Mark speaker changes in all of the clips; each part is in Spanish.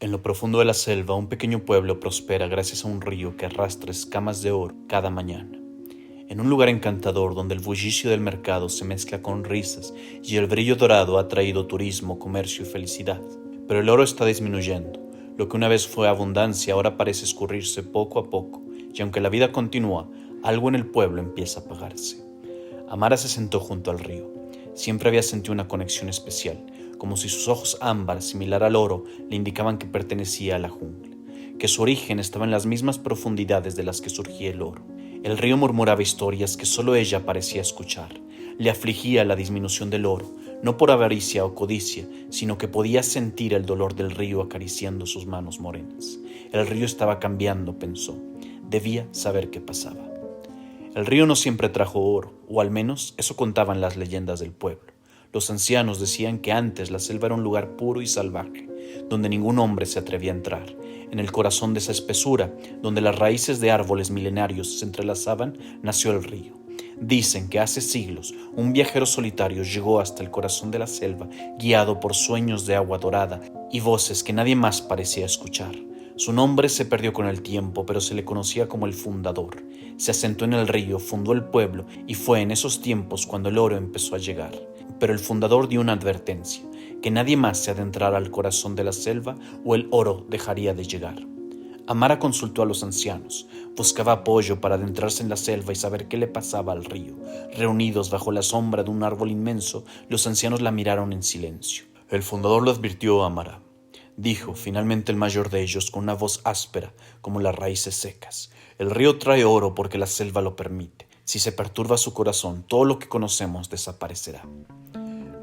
Speaker 1: En lo profundo de la selva, un pequeño pueblo prospera gracias a un río que arrastra escamas de oro cada mañana. En un lugar encantador donde el bullicio del mercado se mezcla con risas y el brillo dorado ha traído turismo, comercio y felicidad. Pero el oro está disminuyendo. Lo que una vez fue abundancia ahora parece escurrirse poco a poco, y aunque la vida continúa, algo en el pueblo empieza a apagarse. Amara se sentó junto al río. Siempre había sentido una conexión especial, como si sus ojos ámbar, similar al oro, le indicaban que pertenecía a la jungla, que su origen estaba en las mismas profundidades de las que surgía el oro. El río murmuraba historias que solo ella parecía escuchar. Le afligía la disminución del oro, no por avaricia o codicia, sino que podía sentir el dolor del río acariciando sus manos morenas. El río estaba cambiando, pensó. Debía saber qué pasaba. El río no siempre trajo oro, o al menos eso contaban las leyendas del pueblo. Los ancianos decían que antes la selva era un lugar puro y salvaje, donde ningún hombre se atrevía a entrar. En el corazón de esa espesura, donde las raíces de árboles milenarios se entrelazaban, nació el río. Dicen que hace siglos un viajero solitario llegó hasta el corazón de la selva, guiado por sueños de agua dorada y voces que nadie más parecía escuchar. Su nombre se perdió con el tiempo, pero se le conocía como el fundador. Se asentó en el río, fundó el pueblo y fue en esos tiempos cuando el oro empezó a llegar. Pero el fundador dio una advertencia, que nadie más se adentrara al corazón de la selva o el oro dejaría de llegar. Amara consultó a los ancianos, buscaba apoyo para adentrarse en la selva y saber qué le pasaba al río. Reunidos bajo la sombra de un árbol inmenso, los ancianos la miraron en silencio. El fundador lo advirtió a Amara. Dijo finalmente el mayor de ellos con una voz áspera como las raíces secas. El río trae oro porque la selva lo permite. Si se perturba su corazón, todo lo que conocemos desaparecerá.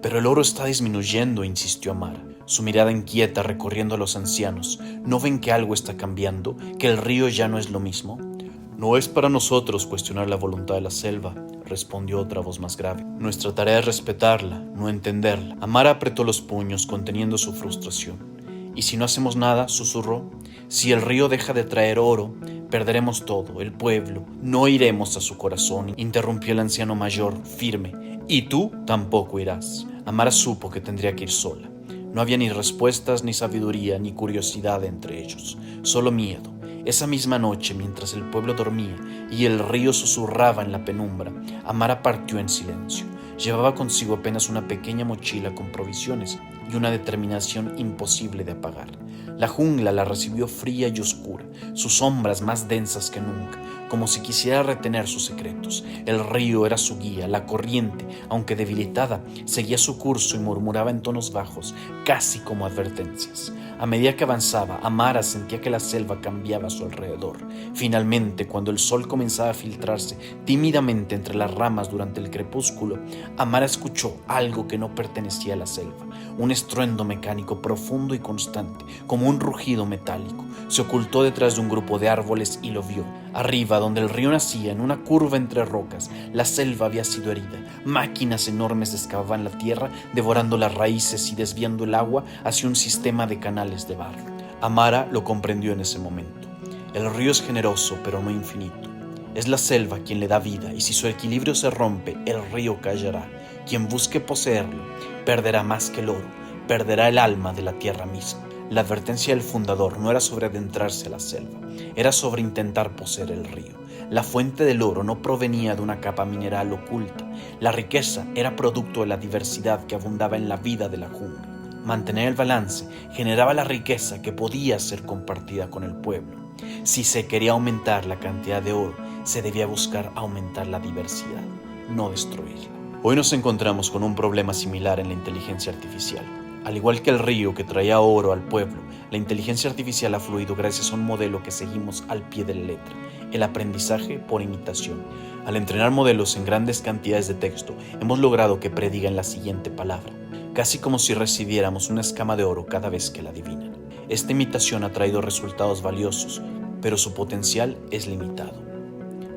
Speaker 1: Pero el oro está disminuyendo, insistió Amara, su mirada inquieta recorriendo a los ancianos. ¿No ven que algo está cambiando? ¿Que el río ya no es lo mismo? No es para nosotros cuestionar la voluntad de la selva, respondió otra voz más grave. Nuestra tarea es respetarla, no entenderla. Amara apretó los puños conteniendo su frustración. ¿Y si no hacemos nada?, susurró. Si el río deja de traer oro, perderemos todo, el pueblo. No iremos a su corazón, interrumpió el anciano mayor, firme. Y tú tampoco irás. Amara supo que tendría que ir sola. No había ni respuestas, ni sabiduría, ni curiosidad entre ellos, solo miedo. Esa misma noche, mientras el pueblo dormía y el río susurraba en la penumbra, Amara partió en silencio. Llevaba consigo apenas una pequeña mochila con provisiones y una determinación imposible de apagar. La jungla la recibió fría y oscura, sus sombras más densas que nunca, como si quisiera retener sus secretos. El río era su guía, la corriente, aunque debilitada, seguía su curso y murmuraba en tonos bajos, casi como advertencias. A medida que avanzaba, Amara sentía que la selva cambiaba a su alrededor. Finalmente, cuando el sol comenzaba a filtrarse tímidamente entre las ramas durante el crepúsculo, Amara escuchó algo que no pertenecía a la selva, un estruendo mecánico profundo y constante, como un rugido metálico. Se ocultó detrás de un grupo de árboles y lo vio. Arriba, donde el río nacía, en una curva entre rocas, la selva había sido herida. Máquinas enormes excavaban la tierra, devorando las raíces y desviando el agua hacia un sistema de canales de barro. Amara lo comprendió en ese momento. El río es generoso, pero no infinito. Es la selva quien le da vida, y si su equilibrio se rompe, el río callará. Quien busque poseerlo, perderá más que el oro, perderá el alma de la tierra misma. La advertencia del fundador no era sobre adentrarse a la selva, era sobre intentar poseer el río. La fuente del oro no provenía de una capa mineral oculta. La riqueza era producto de la diversidad que abundaba en la vida de la jungla. Mantener el balance generaba la riqueza que podía ser compartida con el pueblo. Si se quería aumentar la cantidad de oro, se debía buscar aumentar la diversidad, no destruirla. Hoy nos encontramos con un problema similar en la inteligencia artificial. Al igual que el río que traía oro al pueblo, la inteligencia artificial ha fluido gracias a un modelo que seguimos al pie de la letra, el aprendizaje por imitación. Al entrenar modelos en grandes cantidades de texto, hemos logrado que predigan la siguiente palabra, casi como si recibiéramos una escama de oro cada vez que la adivinan. Esta imitación ha traído resultados valiosos, pero su potencial es limitado.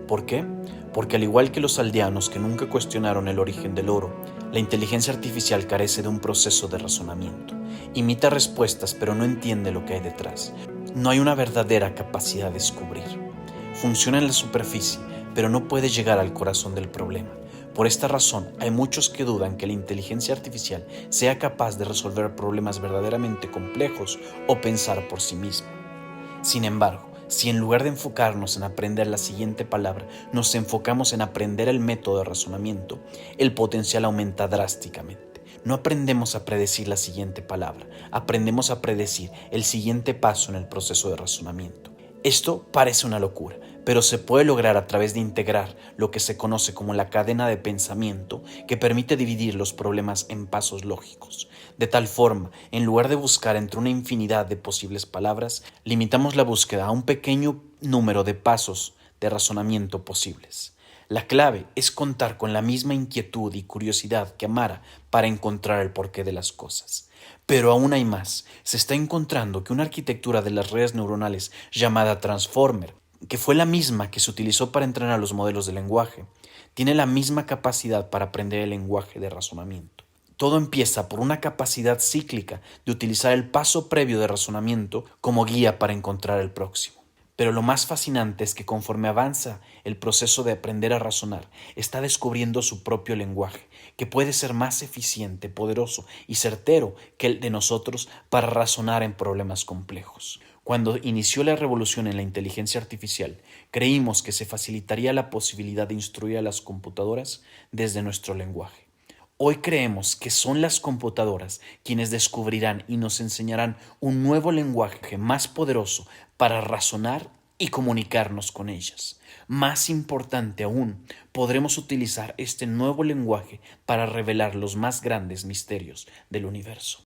Speaker 1: ¿Por qué? Porque al igual que los aldeanos que nunca cuestionaron el origen del oro, la inteligencia artificial carece de un proceso de razonamiento. Imita respuestas, pero no entiende lo que hay detrás. No hay una verdadera capacidad de descubrir. Funciona en la superficie, pero no puede llegar al corazón del problema. Por esta razón, hay muchos que dudan que la inteligencia artificial sea capaz de resolver problemas verdaderamente complejos o pensar por sí misma. Sin embargo, si en lugar de enfocarnos en aprender la siguiente palabra, nos enfocamos en aprender el método de razonamiento, el potencial aumenta drásticamente. No aprendemos a predecir la siguiente palabra, aprendemos a predecir el siguiente paso en el proceso de razonamiento. Esto parece una locura, pero se puede lograr a través de integrar lo que se conoce como la cadena de pensamiento, que permite dividir los problemas en pasos lógicos. De tal forma, en lugar de buscar entre una infinidad de posibles palabras, limitamos la búsqueda a un pequeño número de pasos de razonamiento posibles. La clave es contar con la misma inquietud y curiosidad que Amara para encontrar el porqué de las cosas. Pero aún hay más. Se está encontrando que una arquitectura de las redes neuronales llamada Transformer, que fue la misma que se utilizó para entrenar los modelos de lenguaje, tiene la misma capacidad para aprender el lenguaje de razonamiento. Todo empieza por una capacidad cíclica de utilizar el paso previo de razonamiento como guía para encontrar el próximo. Pero lo más fascinante es que conforme avanza el proceso de aprender a razonar, está descubriendo su propio lenguaje, que puede ser más eficiente, poderoso y certero que el de nosotros para razonar en problemas complejos. Cuando inició la revolución en la inteligencia artificial, creímos que se facilitaría la posibilidad de instruir a las computadoras desde nuestro lenguaje. Hoy creemos que son las computadoras quienes descubrirán y nos enseñarán un nuevo lenguaje más poderoso para razonar y comunicarnos con ellas. Más importante aún, podremos utilizar este nuevo lenguaje para revelar los más grandes misterios del universo.